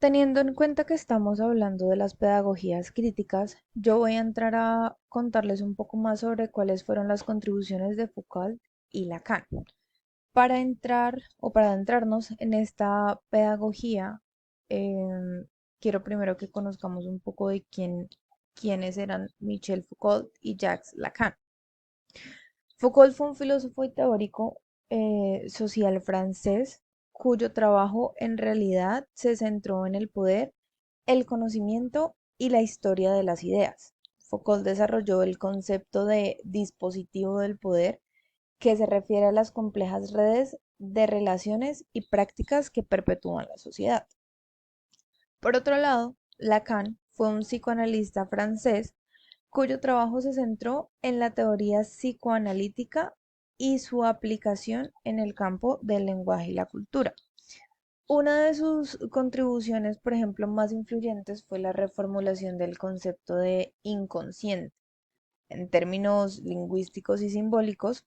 Teniendo en cuenta que estamos hablando de las pedagogías críticas, yo voy a entrar a contarles un poco más sobre cuáles fueron las contribuciones de Foucault y Lacan. Para entrar o para adentrarnos en esta pedagogía, quiero primero que conozcamos un poco de quiénes eran Michel Foucault y Jacques Lacan. Foucault fue un filósofo y teórico social francés cuyo trabajo en realidad se centró en el poder, el conocimiento y la historia de las ideas. Foucault desarrolló el concepto de dispositivo del poder, que se refiere a las complejas redes de relaciones y prácticas que perpetúan la sociedad. Por otro lado, Lacan fue un psicoanalista francés cuyo trabajo se centró en la teoría psicoanalítica y su aplicación en el campo del lenguaje y la cultura. Una de sus contribuciones, por ejemplo, más influyentes fue la reformulación del concepto de inconsciente en términos lingüísticos y simbólicos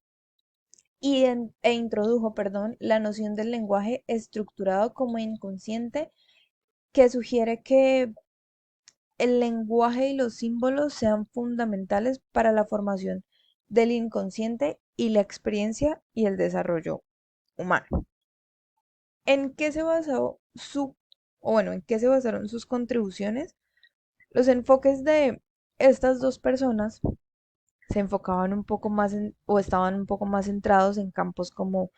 e introdujo, perdón, la noción del lenguaje estructurado como inconsciente, que sugiere que el lenguaje y los símbolos sean fundamentales para la formación del inconsciente y la experiencia y el desarrollo humano. ¿En qué se basó en qué se basaron sus contribuciones? Los enfoques de estas dos personas se enfocaban un poco más o estaban un poco más centrados en campos como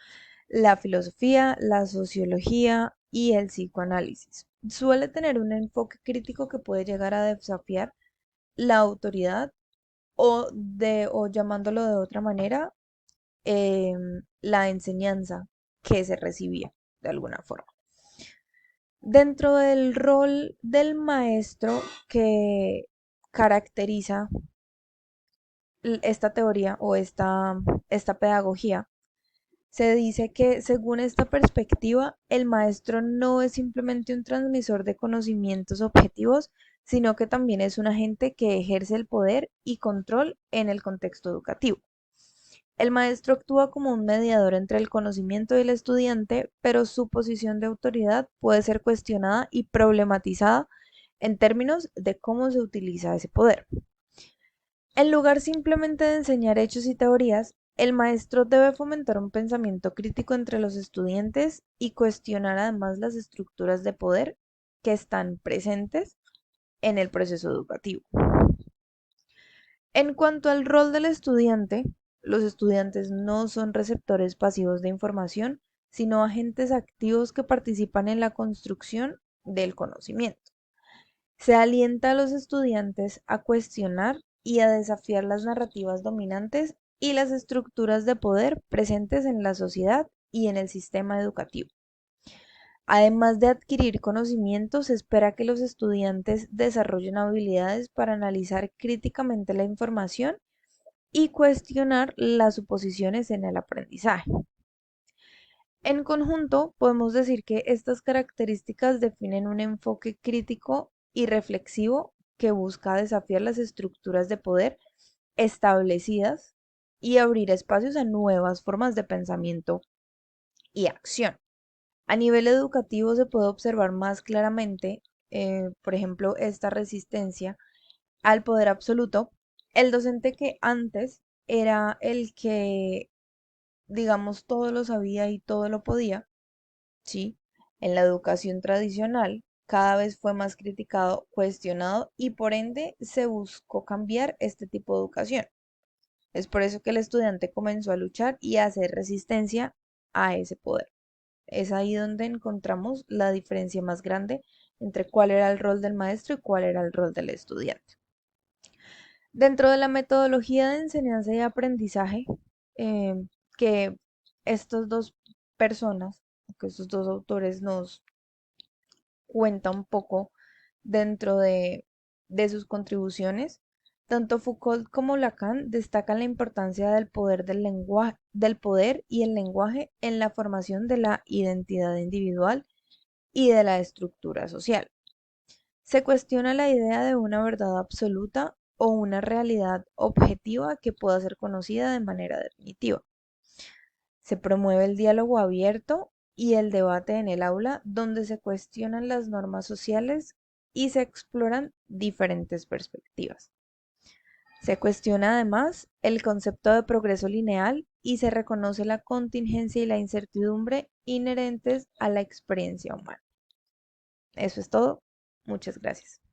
la filosofía, la sociología y el psicoanálisis. Suele tener un enfoque crítico que puede llegar a desafiar la autoridad o llamándolo de otra manera, la enseñanza que se recibía de alguna forma. Dentro del rol del maestro que caracteriza esta teoría o esta pedagogía, se dice que según esta perspectiva, el maestro no es simplemente un transmisor de conocimientos objetivos, sino que también es un agente que ejerce el poder y control en el contexto educativo. El maestro actúa como un mediador entre el conocimiento y el estudiante, pero su posición de autoridad puede ser cuestionada y problematizada en términos de cómo se utiliza ese poder. En lugar simplemente de enseñar hechos y teorías, el maestro debe fomentar un pensamiento crítico entre los estudiantes y cuestionar además las estructuras de poder que están presentes en el proceso educativo. En cuanto al rol del estudiante, los estudiantes no son receptores pasivos de información, sino agentes activos que participan en la construcción del conocimiento. Se alienta a los estudiantes a cuestionar y a desafiar las narrativas dominantes y las estructuras de poder presentes en la sociedad y en el sistema educativo. Además de adquirir conocimientos, se espera que los estudiantes desarrollen habilidades para analizar críticamente la información y cuestionar las suposiciones en el aprendizaje. En conjunto, podemos decir que estas características definen un enfoque crítico y reflexivo que busca desafiar las estructuras de poder establecidas y abrir espacios a nuevas formas de pensamiento y acción. A nivel educativo se puede observar más claramente, por ejemplo, esta resistencia al poder absoluto. El docente que antes era el que, digamos, todo lo sabía y todo lo podía, ¿sí? En la educación tradicional cada vez fue más criticado, cuestionado y por ende se buscó cambiar este tipo de educación. Es por eso que el estudiante comenzó a luchar y a hacer resistencia a ese poder. Es ahí donde encontramos la diferencia más grande entre cuál era el rol del maestro y cuál era el rol del estudiante. Dentro de la metodología de enseñanza y aprendizaje, eh, que estas dos personas, que estos dos autores nos cuenta un poco dentro de sus contribuciones. Tanto Foucault como Lacan destacan la importancia del poder del lenguaje, del poder y el lenguaje en la formación de la identidad individual y de la estructura social. Se cuestiona la idea de una verdad absoluta o una realidad objetiva que pueda ser conocida de manera definitiva. Se promueve el diálogo abierto y el debate en el aula, donde se cuestionan las normas sociales y se exploran diferentes perspectivas. Se cuestiona además el concepto de progreso lineal y se reconoce la contingencia y la incertidumbre inherentes a la experiencia humana. Eso es todo. Muchas gracias.